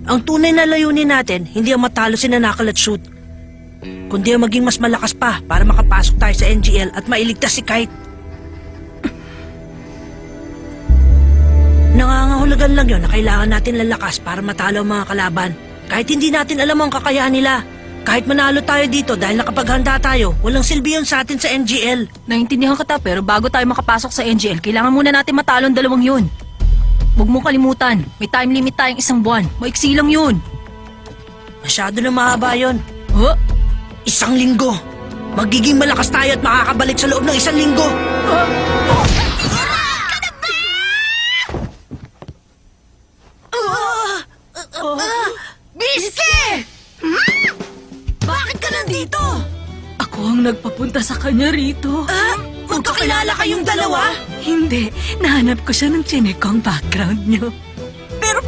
Ang tunay na layunin natin, hindi ang matalo si Nanakal at Shoot, kundi ang maging mas malakas pa para makapasok tayo sa NGL at mailigtas si Kite. Nangangahulugan lang yun na kailangan natin lalakas para matalo ang mga kalaban. Kahit hindi natin alam ang kakayahan nila. Kahit manalo tayo dito dahil nakapaghanda tayo, walang silbi yun sa atin sa NGL. Naintindihan kita pero bago tayo makapasok sa NGL, kailangan muna natin matalo ang dalawang yun. Huwag mo kalimutan, may time limit tayong 1 buwan. Maiksi lang yun. Masyado na mahaba yun. Huh? 1 linggo. Magiging malakas tayo at makakabalik sa loob ng 1 linggo. Biske! Bakit ka nandito? Ako ang nagpapunta sa kanya rito. Magkakilala kayong dalawa? Hindi, nahanap ko siya ng chinek ko ang background niyo. Pero